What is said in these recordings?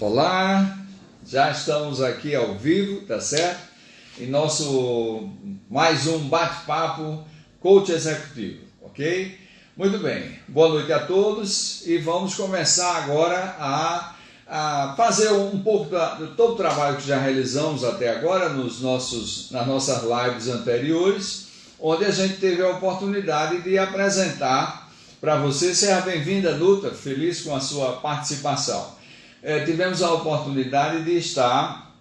Olá, já estamos aqui ao vivo, tá certo? Em nosso mais um bate-papo coach executivo, ok? Muito bem, boa noite a todos e vamos começar agora a fazer um pouco de todo o trabalho que já realizamos até agora nas nossas lives anteriores, onde a gente teve a oportunidade de apresentar para você. Seja bem-vinda, Luta, feliz com a sua participação. Tivemos a oportunidade de estar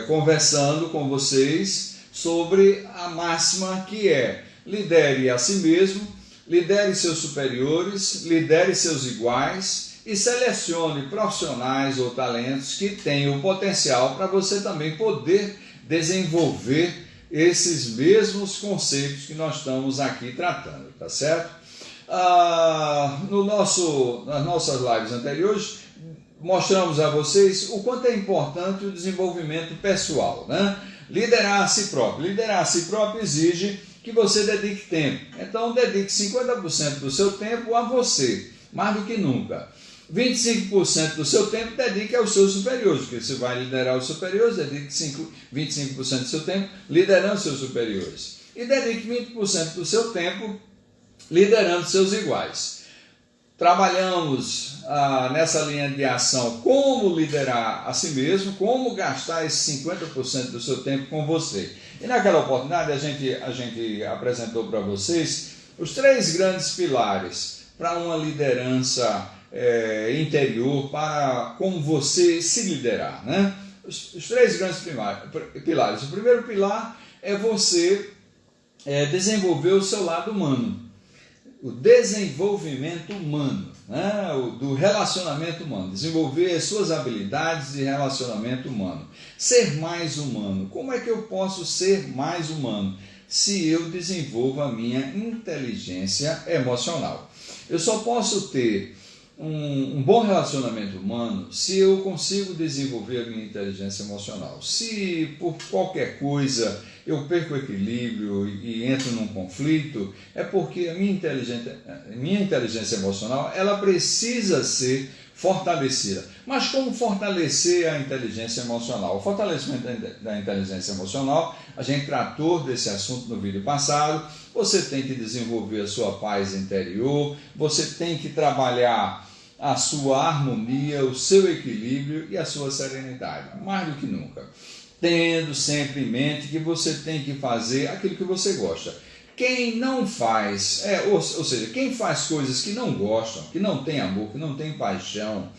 conversando com vocês sobre a máxima que é: lidere a si mesmo, lidere seus superiores, lidere seus iguais e selecione profissionais ou talentos que tenham o potencial para você também poder desenvolver esses mesmos conceitos que nós estamos aqui tratando, tá certo? Nas nossas lives anteriores, mostramos a vocês o quanto é importante o desenvolvimento pessoal, né? Liderar a si próprio. Liderar a si próprio exige que você dedique tempo. Então, dedique 50% do seu tempo a você, mais do que nunca. 25% do seu tempo dedique aos seus superiores, porque você vai liderar os superiores, dedique 25% do seu tempo liderando seus superiores. E dedique 20% do seu tempo liderando seus iguais. Trabalhamos nessa linha de ação como liderar a si mesmo, como gastar esses 50% do seu tempo com você. E naquela oportunidade a gente apresentou para vocês os 3 grandes pilares para uma liderança interior, para como você se liderar, né? Os 3 grandes pilares. O primeiro pilar é você desenvolver o seu lado humano. O desenvolvimento humano, né? Do relacionamento humano, desenvolver as suas habilidades de relacionamento humano, ser mais humano. Como é que eu posso ser mais humano? Se eu desenvolvo a minha inteligência emocional. Eu só posso ter um bom relacionamento humano se eu consigo desenvolver a minha inteligência emocional. Se por qualquer coisa eu perco o equilíbrio e entro num conflito, é porque a minha inteligência emocional ela precisa ser fortalecida. Mas como fortalecer a inteligência emocional? O fortalecimento da inteligência emocional, a gente tratou desse assunto no vídeo passado. Você tem que desenvolver a sua paz interior, você tem que trabalhar a sua harmonia, o seu equilíbrio e a sua serenidade, mais do que nunca. Tendo sempre em mente que você tem que fazer aquilo que você gosta. Quem não faz, ou seja, quem faz coisas que não gostam, que não tem amor, que não tem paixão,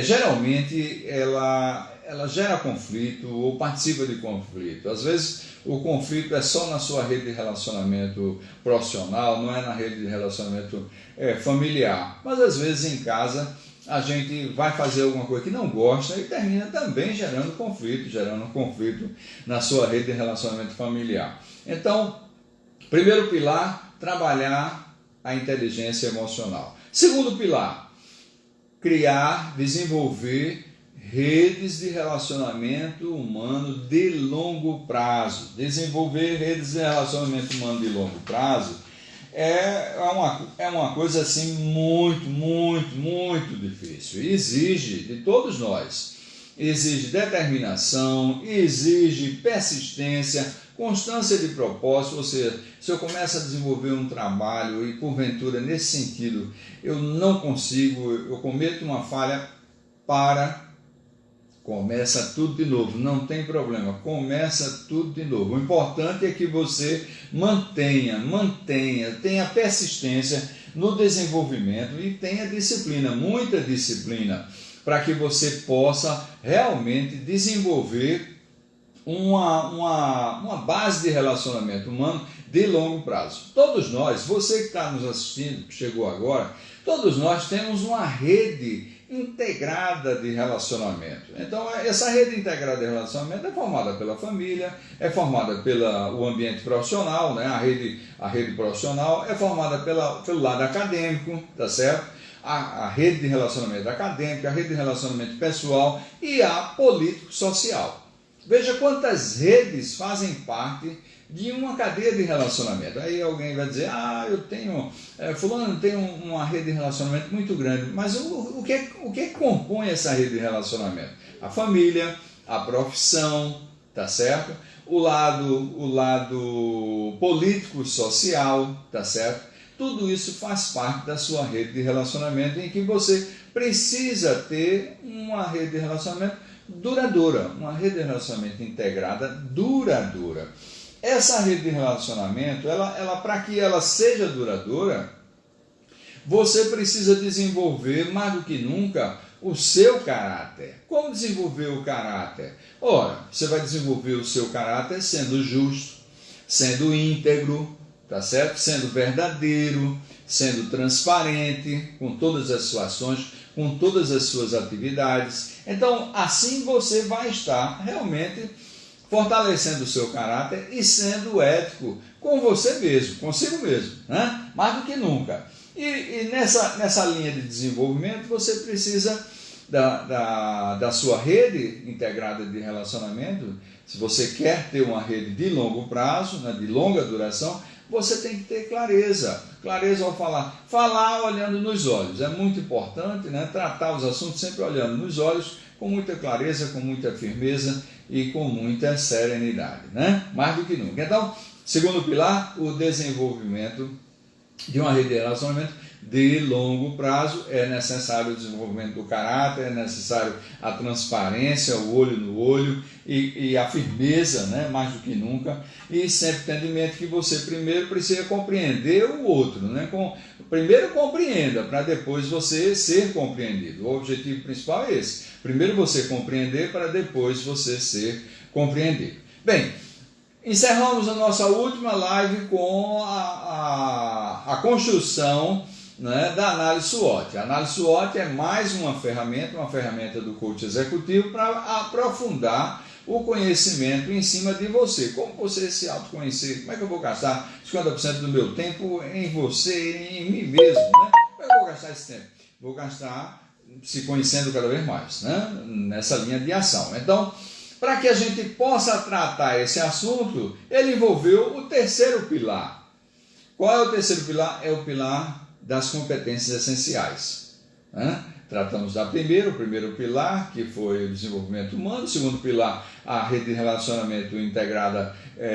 geralmente ela gera conflito ou participa de conflito. Às vezes o conflito é só na sua rede de relacionamento profissional, não é na rede de relacionamento familiar. Mas às vezes em casa a gente vai fazer alguma coisa que não gosta e termina também gerando conflito na sua rede de relacionamento familiar. Então, primeiro pilar, trabalhar a inteligência emocional. Segundo pilar, desenvolver redes de relacionamento humano de longo prazo. Desenvolver redes de relacionamento humano de longo prazo é uma coisa assim muito difícil. Exige de todos nós, exige determinação, exige persistência, constância de propósito. Ou seja, se eu começo a desenvolver um trabalho e porventura nesse sentido eu não consigo, eu cometo uma falha, começa tudo de novo, não tem problema, começa tudo de novo. O importante é que você tenha persistência no desenvolvimento e tenha disciplina, muita disciplina, para que você possa realmente desenvolver uma base de relacionamento humano de longo prazo. Todos nós, você que está nos assistindo, que chegou agora, todos nós temos uma rede integrada de relacionamento. Então, essa rede integrada de relacionamento é formada pela família, é formada pelo ambiente profissional, né? A rede profissional é formada pelo lado acadêmico, tá certo? A rede de relacionamento acadêmico, a rede de relacionamento pessoal e a político-social. Veja quantas redes fazem parte de uma cadeia de relacionamento. Aí alguém vai dizer, fulano tem uma rede de relacionamento muito grande, mas o que compõe essa rede de relacionamento? A família, a profissão, tá certo? O lado político-social, tá certo? Tudo isso faz parte da sua rede de relacionamento, em que você precisa ter uma rede de relacionamento duradoura, uma rede de relacionamento integrada duradoura. Essa rede de relacionamento, ela para que ela seja duradoura, você precisa desenvolver mais do que nunca o seu caráter. Como desenvolver o caráter? Ora, você vai desenvolver o seu caráter sendo justo, sendo íntegro, tá certo? Sendo verdadeiro, sendo transparente com todas as suas ações, com todas as suas atividades. Então, assim você vai estar realmente fortalecendo o seu caráter e sendo ético com você mesmo, consigo mesmo, né? Mais do que nunca. E nessa linha de desenvolvimento, você precisa da sua rede integrada de relacionamento. Se você quer ter uma rede de longo prazo, né, de longa duração, você tem que ter clareza ao falar olhando nos olhos. É muito importante, né, tratar os assuntos sempre olhando nos olhos, com muita clareza, com muita firmeza e com muita serenidade, né? Mais do que nunca. Então, segundo pilar, o desenvolvimento de uma rede de relacionamento de longo prazo. É necessário o desenvolvimento do caráter, é necessário a transparência, o olho no olho e a firmeza, né? Mais do que nunca, e sempre tendo em mente que você primeiro precisa compreender o outro, né? Primeiro compreenda, para depois você ser compreendido. O objetivo principal é esse: primeiro você compreender, para depois você ser compreendido. Bem, encerramos a nossa última live com a construção, né, da análise SWOT. A análise SWOT é mais uma ferramenta do coach executivo para aprofundar o conhecimento em cima de você. Como você se autoconhecer? Como é que eu vou gastar 50% do meu tempo em você, em mim mesmo, né? Como é que eu vou gastar esse tempo? Vou gastar se conhecendo cada vez mais, né? Nessa linha de ação. Então, para que a gente possa tratar esse assunto, ele envolveu o terceiro pilar. Qual é o terceiro pilar? É o pilar das competências essenciais, né? Tratamos o primeiro pilar, que foi o desenvolvimento humano. O segundo pilar, a rede de relacionamento integrada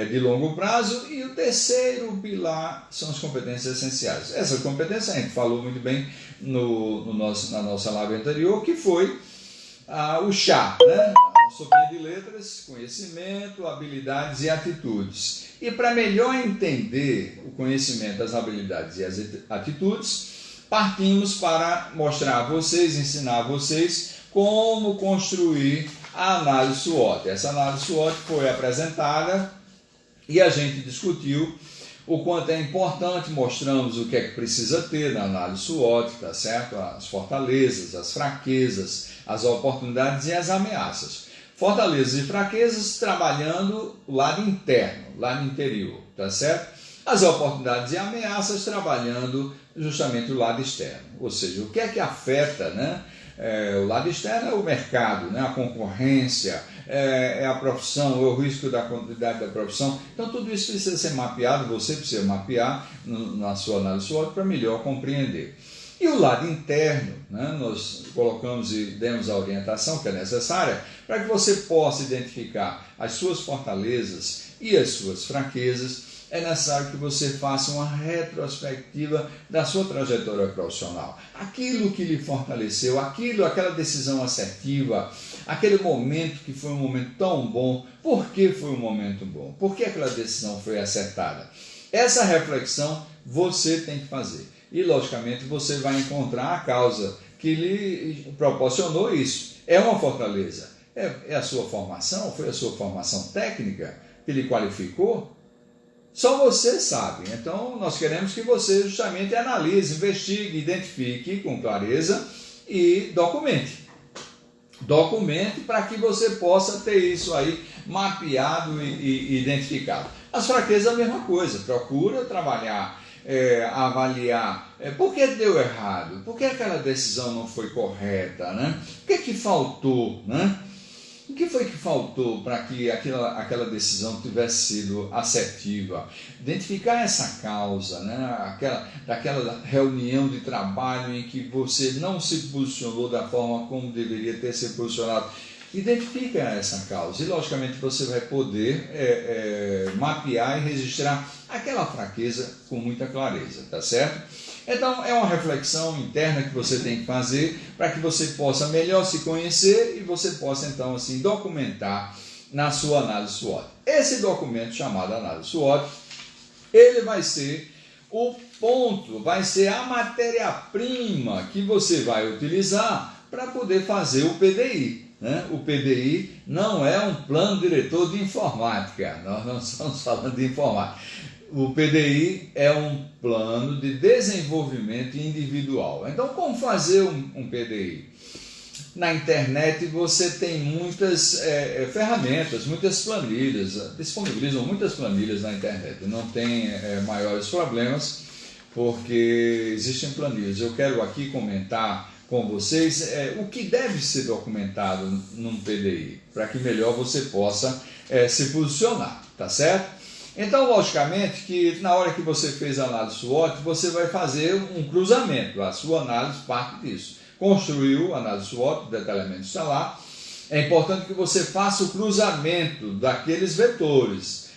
de longo prazo. E o terceiro pilar são as competências essenciais. Essa competência a gente falou muito bem na nossa live anterior, que foi o chá, né? Sopinha de letras: conhecimento, habilidades e atitudes. E para melhor entender o conhecimento, as habilidades e as atitudes, partimos para mostrar a vocês, ensinar a vocês como construir a análise SWOT. Essa análise SWOT foi apresentada e a gente discutiu o quanto é importante. Mostramos o que é que precisa ter na análise SWOT, tá certo? As fortalezas, as fraquezas, as oportunidades e as ameaças. Fortalezas e fraquezas trabalhando o lado interno, lado interior, tá certo? As oportunidades e ameaças trabalhando justamente o lado externo. Ou seja, o que é que afeta, né? O lado externo é o mercado, né? A concorrência, é a profissão, é o risco da continuidade da profissão. Então tudo isso precisa ser mapeado, você precisa mapear na sua análise SWOT para melhor compreender. E o lado interno, né, nós colocamos e demos a orientação que é necessária para que você possa identificar as suas fortalezas e as suas fraquezas. É necessário que você faça uma retrospectiva da sua trajetória profissional. Aquilo que lhe fortaleceu, aquela decisão assertiva, aquele momento que foi um momento tão bom. Por que foi um momento bom? Por que aquela decisão foi acertada? Essa reflexão você tem que fazer. E, logicamente, você vai encontrar a causa que lhe proporcionou isso. É uma fortaleza? É a sua formação? Foi a sua formação técnica que lhe qualificou? Só você sabe. Então, nós queremos que você justamente analise, investigue, identifique com clareza e documente. Documente para que você possa ter isso aí mapeado e identificado. As fraquezas é a mesma coisa. Procura trabalhar, avaliar por que deu errado, por que aquela decisão não foi correta, né? O que faltou, né? que foi que faltou para que aquela decisão tivesse sido assertiva? Identificar essa causa, né? Daquela reunião de trabalho em que você não se posicionou da forma como deveria ter se posicionado. Identifica essa causa e, logicamente, você vai poder mapear e registrar aquela fraqueza com muita clareza, tá certo? Então, é uma reflexão interna que você tem que fazer para que você possa melhor se conhecer e você possa, então, assim, documentar na sua análise SWOT. Esse documento chamado análise SWOT, ele vai ser o ponto, vai ser a matéria-prima que você vai utilizar para poder fazer o PDI. Né? O PDI não é um plano diretor de informática, nós não estamos falando de informática. O PDI é um plano de desenvolvimento individual. Então, como fazer um PDI? Na internet você tem muitas ferramentas, muitas planilhas, disponibilizam muitas planilhas na internet, não tem maiores problemas, porque existem planilhas. Eu quero aqui comentar com vocês o que deve ser documentado num PDI, para que melhor você possa se posicionar, tá certo? Então, logicamente, que na hora que você fez a análise SWOT, você vai fazer um cruzamento, a sua análise parte disso. Construiu a análise SWOT, o detalhamento está lá, é importante que você faça o cruzamento daqueles vetores,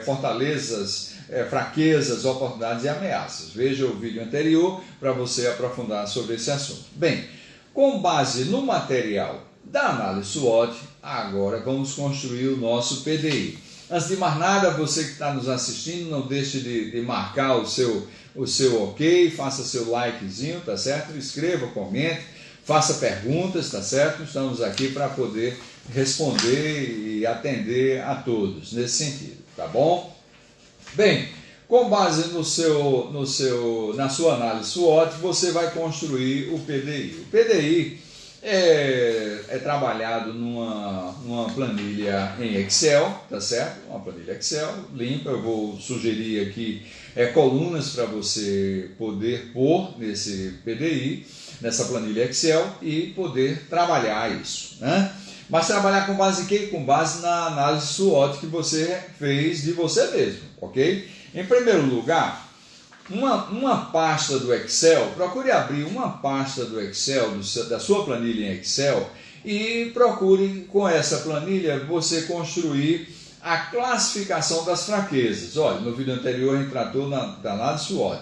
fortalezas, fraquezas, oportunidades e ameaças. Veja o vídeo anterior para você aprofundar sobre esse assunto. Bem, com base no material da análise SWOT, agora vamos construir o nosso PDI. Antes de mais nada, você que está nos assistindo, não deixe de marcar o seu ok, faça seu likezinho, tá certo? Escreva, comente, faça perguntas, tá certo? Estamos aqui para poder responder e atender a todos nesse sentido, tá bom? Bem, com base na sua análise SWOT, você vai construir o PDI. O PDI é trabalhado numa planilha em Excel, tá certo? Uma planilha Excel limpa. Eu vou sugerir aqui colunas para você poder pôr nesse PDI, nessa planilha Excel, e poder trabalhar isso, né? Mas trabalhar com base em quê? Com base na análise SWOT que você fez de você mesmo, ok? Em primeiro lugar, uma pasta do Excel, procure abrir uma pasta do Excel, da sua planilha em Excel, e procure com essa planilha você construir a classificação das fraquezas. Olha, no vídeo anterior a gente tratou da análise SWOT,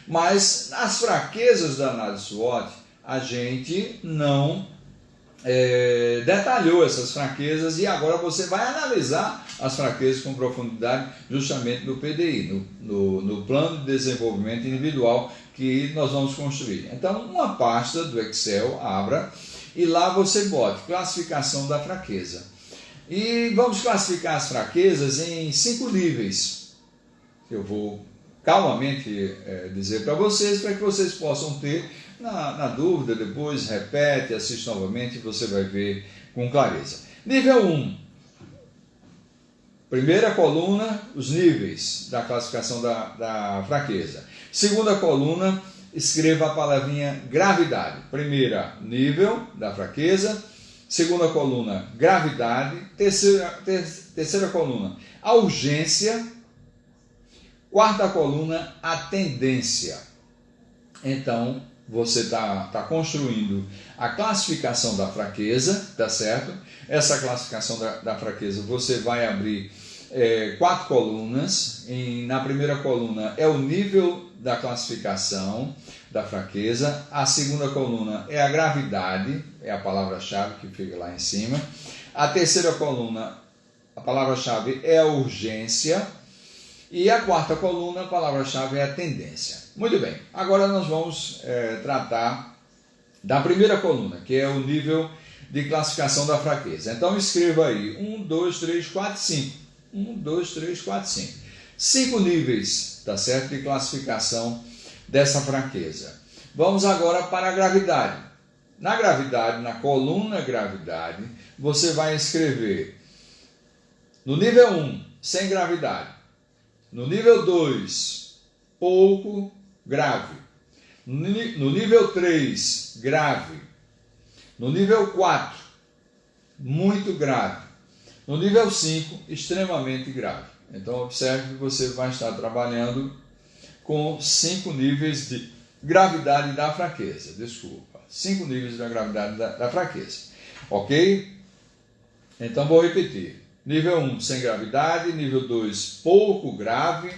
mas as fraquezas da análise SWOT a gente não detalhou essas fraquezas, e agora você vai analisar as fraquezas com profundidade justamente no PDI, no plano de desenvolvimento individual que nós vamos construir. Então, uma pasta do Excel, abra, e lá você bote classificação da fraqueza. E vamos classificar as fraquezas em 5 níveis. Eu vou calmamente dizer para vocês, para que vocês possam ter na dúvida, depois repete, assiste novamente e você vai ver com clareza. Nível 1. Primeira coluna, os níveis da classificação da fraqueza. Segunda coluna, escreva a palavrinha gravidade. Primeira, nível da fraqueza. Segunda coluna, gravidade. Terceira coluna, a urgência. Quarta coluna, a tendência. Então, você está construindo a classificação da fraqueza, tá certo? Essa classificação da fraqueza, você vai abrir 4 colunas. Na primeira coluna é o nível da classificação da fraqueza. A segunda coluna é a gravidade, é a palavra-chave que fica lá em cima. A terceira coluna, a palavra-chave é a urgência. E a quarta coluna, a palavra-chave é a tendência. Muito bem, agora nós vamos tratar da primeira coluna, que é o nível de classificação da fraqueza. Então escreva aí 1, 2, 3, 4, 5. 1, 2, 3, 4, 5. 5 níveis, tá certo, de classificação dessa fraqueza. Vamos agora para a gravidade. Na gravidade, na coluna gravidade, você vai escrever no nível 1, sem gravidade. No nível 2, pouco grave. No nível 3, grave. No nível 4, muito grave. No nível 5, extremamente grave. Então, observe que você vai estar trabalhando com 5 níveis de gravidade da fraqueza. Desculpa. 5 níveis da gravidade da fraqueza. Ok? Então, vou repetir. Nível 1, sem gravidade. Nível 2, pouco grave.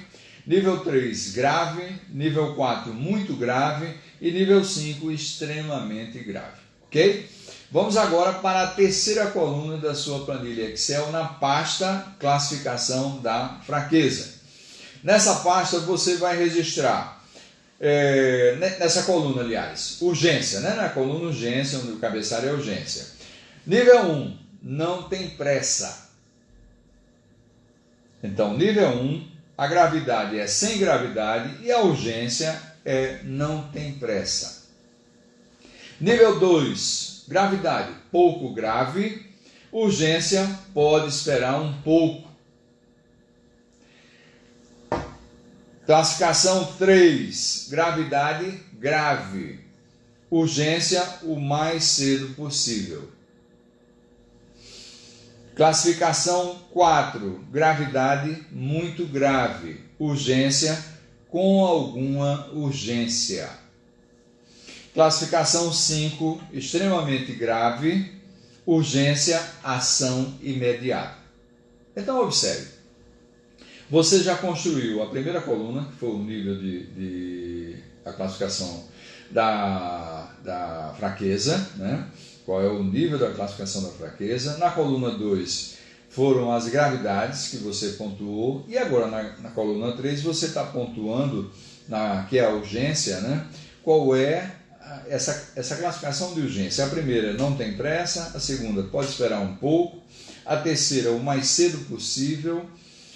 Nível 3, grave. Nível 4, muito grave. E nível 5, extremamente grave. Ok? Vamos agora para a terceira coluna da sua planilha Excel na pasta classificação da fraqueza. Nessa pasta você vai registrar, nessa coluna aliás, urgência, né? Na coluna urgência, onde o cabeçalho é urgência. Nível 1, não tem pressa. Então, nível 1, a gravidade é sem gravidade e a urgência é não tem pressa. Nível 2, gravidade, pouco grave. Urgência, pode esperar um pouco. Classificação 3, gravidade, grave. Urgência, o mais cedo possível. Classificação 4, gravidade, muito grave. Urgência, com alguma urgência. Classificação 5, extremamente grave, urgência, ação imediata. Então, observe. Você já construiu a primeira coluna, que foi o nível a classificação da fraqueza, né? Qual é o nível da classificação da fraqueza. Na coluna 2 foram as gravidades que você pontuou. E agora, na coluna 3, você está pontuando, que é a urgência, né? Qual é essa classificação de urgência. A primeira, não tem pressa. A segunda, pode esperar um pouco. A terceira, o mais cedo possível.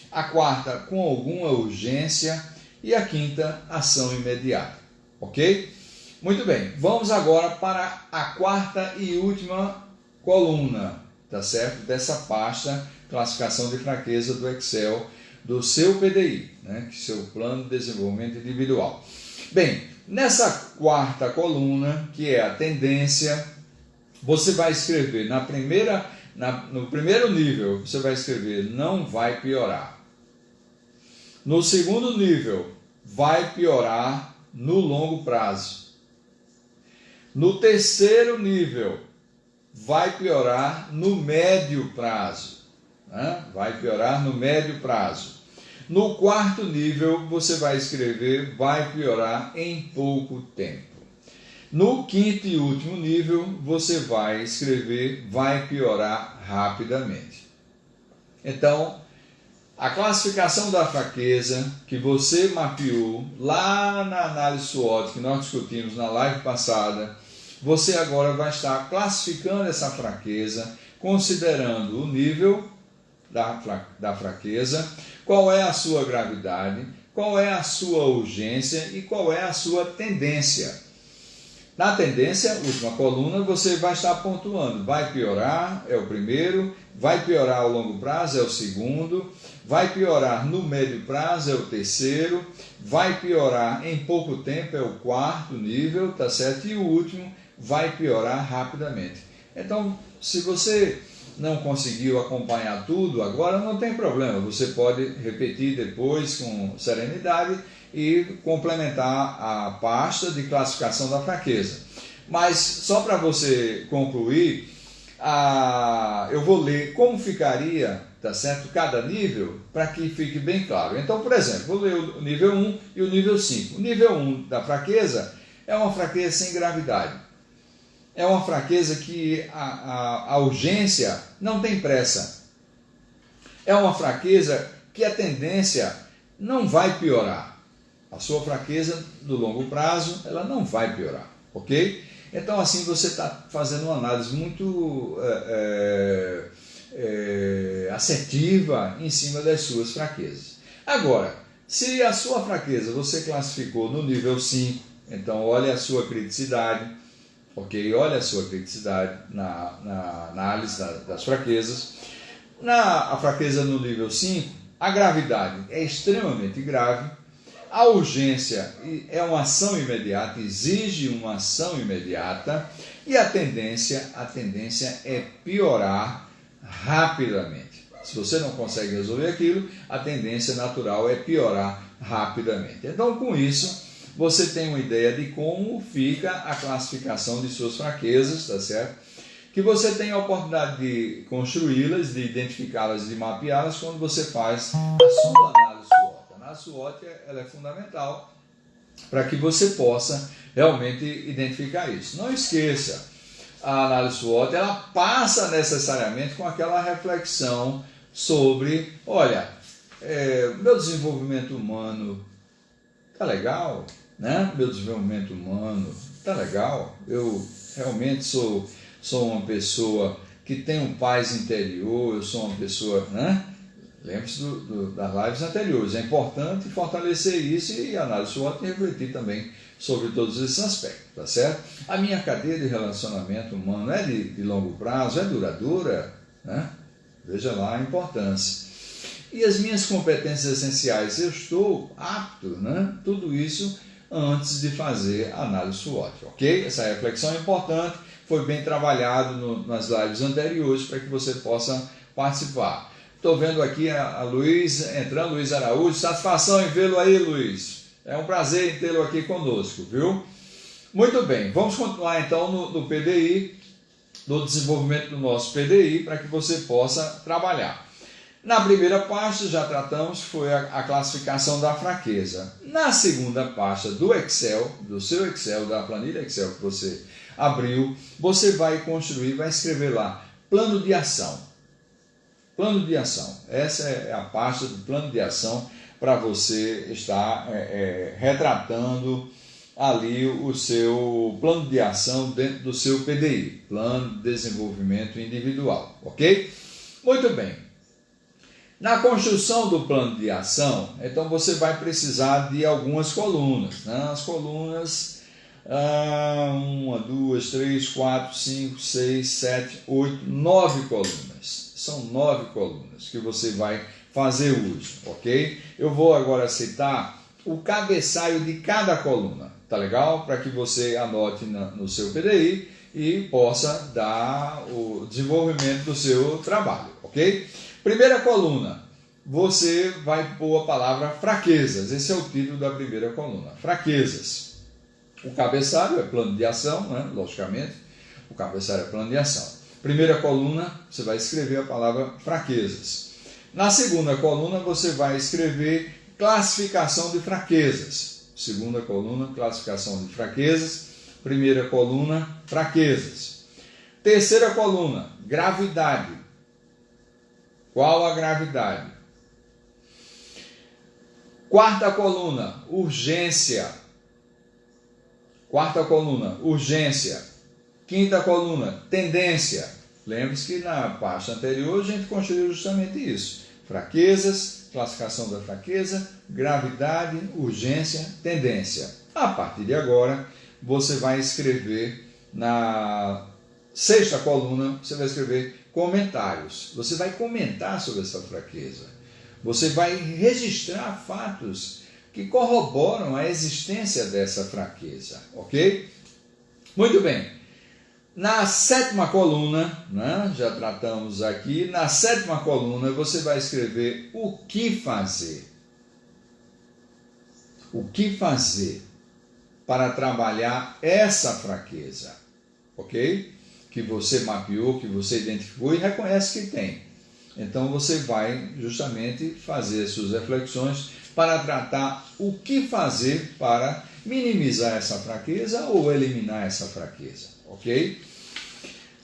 A quarta, com alguma urgência. E a quinta, ação imediata. Ok? Muito bem. Vamos agora para a quarta e última coluna, tá certo? Dessa pasta, classificação de fraqueza do Excel, do seu PDI, né? Seu Plano de Desenvolvimento Individual. Bem, nessa quarta coluna, que é a tendência, você vai escrever no primeiro nível, você vai escrever não vai piorar. No segundo nível, vai piorar no longo prazo. No terceiro nível, vai piorar no médio prazo. Né? Vai piorar no médio prazo. No quarto nível, você vai escrever vai piorar em pouco tempo. No quinto e último nível, você vai escrever vai piorar rapidamente. Então, a classificação da fraqueza que você mapeou lá na análise SWOT que nós discutimos na live passada, você agora vai estar classificando essa fraqueza, considerando o nível da fraqueza, qual é a sua gravidade, qual é a sua urgência e qual é a sua tendência. Na tendência, última coluna, você vai estar pontuando, vai piorar, é o primeiro, vai piorar ao longo prazo, é o segundo, vai piorar no médio prazo, é o terceiro, vai piorar em pouco tempo, é o quarto nível, tá certo? E o último, vai piorar rapidamente. Então, se você não conseguiu acompanhar tudo agora, não tem problema, você pode repetir depois com serenidade e complementar a pasta de classificação da fraqueza. Mas, só para você concluir, eu vou ler como ficaria, tá certo, cada nível, para que fique bem claro. Então, por exemplo, vou ler o nível 1 e o nível 5. O nível 1 da fraqueza é uma fraqueza sem gravidade. É uma fraqueza que a urgência não tem pressa. É uma fraqueza que a tendência não vai piorar. A sua fraqueza, no longo prazo, ela não vai piorar, ok? Então, assim, você está fazendo uma análise muito assertiva em cima das suas fraquezas. Agora, se a sua fraqueza você classificou no nível 5, então olha a sua criticidade, ok? Olha a sua criticidade na análise das fraquezas. A fraqueza no nível 5, a gravidade é extremamente grave, A urgência é uma ação imediata, exige uma ação imediata, e a tendência é piorar rapidamente. Se você não consegue resolver aquilo, a tendência natural é piorar rapidamente. Então, com isso, você tem uma ideia de como fica a classificação de suas fraquezas, tá certo? Que você tem a oportunidade de construí-las, de identificá-las, de mapeá-las quando você faz a sua análise SWOT. A análise SWOT ela é fundamental para que você possa realmente identificar isso. Não esqueça, a análise SWOT ela passa necessariamente com aquela reflexão sobre, olha, meu desenvolvimento humano está legal, né? Meu desenvolvimento humano está legal, eu realmente sou uma pessoa que tem um paz interior, eu sou uma pessoa, né? Lembre-se das lives anteriores, é importante fortalecer isso e a análise SWOT refletir também sobre todos esses aspectos, tá certo? A minha cadeia de relacionamento humano é de longo prazo, é duradoura, né? Veja lá a importância. E as minhas competências essenciais, eu estou apto, né? Tudo isso antes de fazer a análise SWOT, ok? Essa reflexão é importante, foi bem trabalhado nas lives anteriores para que você possa participar. Estou vendo aqui a Luiz entrando, Luiz Araújo, satisfação em vê-lo aí, Luiz. É um prazer em tê-lo aqui conosco, viu? Muito bem, vamos continuar então no PDI, no desenvolvimento do nosso PDI, para que você possa trabalhar. Na primeira parte já tratamos, foi a classificação da fraqueza. Na segunda parte do Excel, do seu Excel, da planilha Excel que você abriu, você vai construir, vai escrever lá, plano de ação. Plano de ação. Essa é a parte do plano de ação para você estar retratando ali o seu plano de ação dentro do seu PDI, Plano de Desenvolvimento Individual, ok? Muito bem. Na construção do plano de ação, então você vai precisar de algumas colunas, né? As colunas 1, 2, 3, 4, 5, 6, 7, 8, 9 colunas. São 9 colunas que você vai fazer uso, ok? Eu vou agora citar o cabeçalho de cada coluna, tá legal? Para que você anote no seu PDI e possa dar o desenvolvimento do seu trabalho, ok? Primeira coluna, você vai pôr a palavra fraquezas. Esse é o título da primeira coluna, fraquezas. O cabeçalho é plano de ação, né? Logicamente, o cabeçalho é plano de ação. Primeira coluna, você vai escrever a palavra fraquezas. Na segunda coluna, você vai escrever classificação de fraquezas. Segunda coluna, classificação de fraquezas. Primeira coluna, fraquezas. Terceira coluna, gravidade. Qual a gravidade? Quarta coluna, urgência. Quarta coluna, urgência. Quinta coluna, tendência. Lembre-se que na parte anterior a gente construiu justamente isso. Fraquezas, classificação da fraqueza, gravidade, urgência, tendência. A partir de agora, você vai escrever na sexta coluna, você vai escrever comentários. Você vai comentar sobre essa fraqueza. Você vai registrar fatos que corroboram a existência dessa fraqueza, ok? Muito bem. Na sétima coluna, né, já tratamos aqui, na sétima coluna você vai escrever o que fazer. O que fazer para trabalhar essa fraqueza, ok? Que você mapeou, que você identificou e reconhece que tem. Então você vai justamente fazer as suas reflexões para tratar o que fazer para minimizar essa fraqueza ou eliminar essa fraqueza, ok?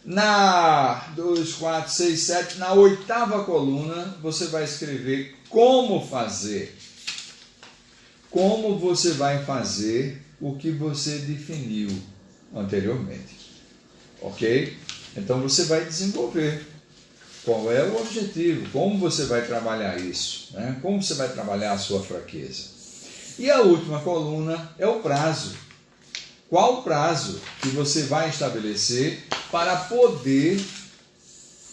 Na 2, 4, 6, 7, na oitava coluna, você vai escrever como fazer. Como você vai fazer o que você definiu anteriormente, ok? Então você vai desenvolver. Qual é o objetivo? Como você vai trabalhar isso? Né? Como você vai trabalhar a sua fraqueza? E a última coluna é o prazo. Qual o prazo que você vai estabelecer para poder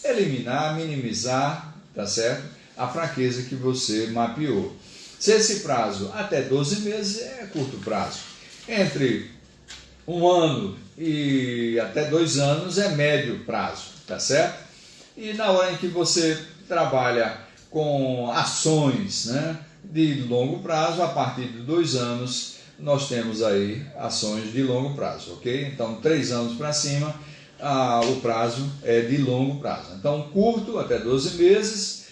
eliminar, minimizar, tá certo? A fraqueza que você mapeou. Se esse prazo até 12 meses é curto prazo. Entre 1 ano e até 2 anos é médio prazo, tá certo? E na hora em que você trabalha com ações, né, de longo prazo, a partir de 2 anos, nós temos aí ações de longo prazo, ok? Então, 3 anos para cima, o prazo é de longo prazo. Então, curto, até 12 meses,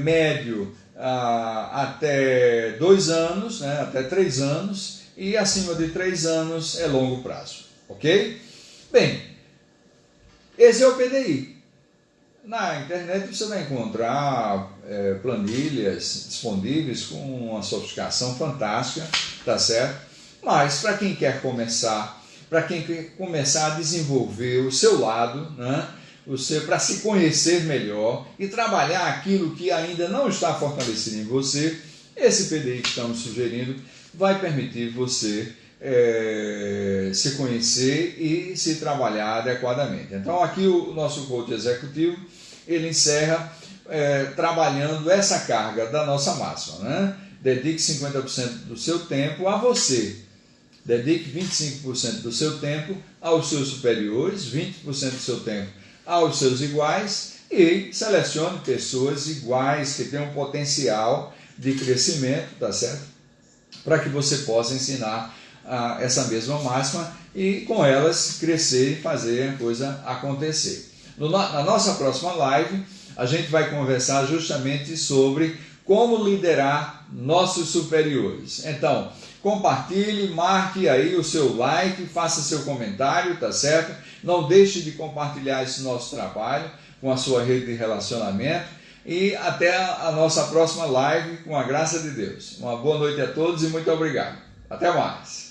médio, até 2 anos, né, até 3 anos, e acima de 3 anos é longo prazo, ok? Bem, esse é o PDI. Na internet você vai encontrar planilhas disponíveis com uma sofisticação fantástica, tá certo? Mas para quem quer começar, a desenvolver o seu lado, né? Para se conhecer melhor e trabalhar aquilo que ainda não está fortalecido em você, esse PDI que estamos sugerindo vai permitir você se conhecer e se trabalhar adequadamente. Então aqui o nosso coach executivo, ele encerra trabalhando essa carga da nossa máxima, né? Dedique 50% do seu tempo a você, dedique 25% do seu tempo aos seus superiores, 20% do seu tempo aos seus iguais e selecione pessoas iguais que tenham potencial de crescimento, tá certo? Para que você possa ensinar essa mesma máxima e com elas crescer e fazer a coisa acontecer. Na nossa próxima live, a gente vai conversar justamente sobre como liderar nossos superiores. Então, compartilhe, marque aí o seu like, faça seu comentário, tá certo? Não deixe de compartilhar esse nosso trabalho com a sua rede de relacionamento e até a nossa próxima live, com a graça de Deus. Uma boa noite a todos e muito obrigado. Até mais.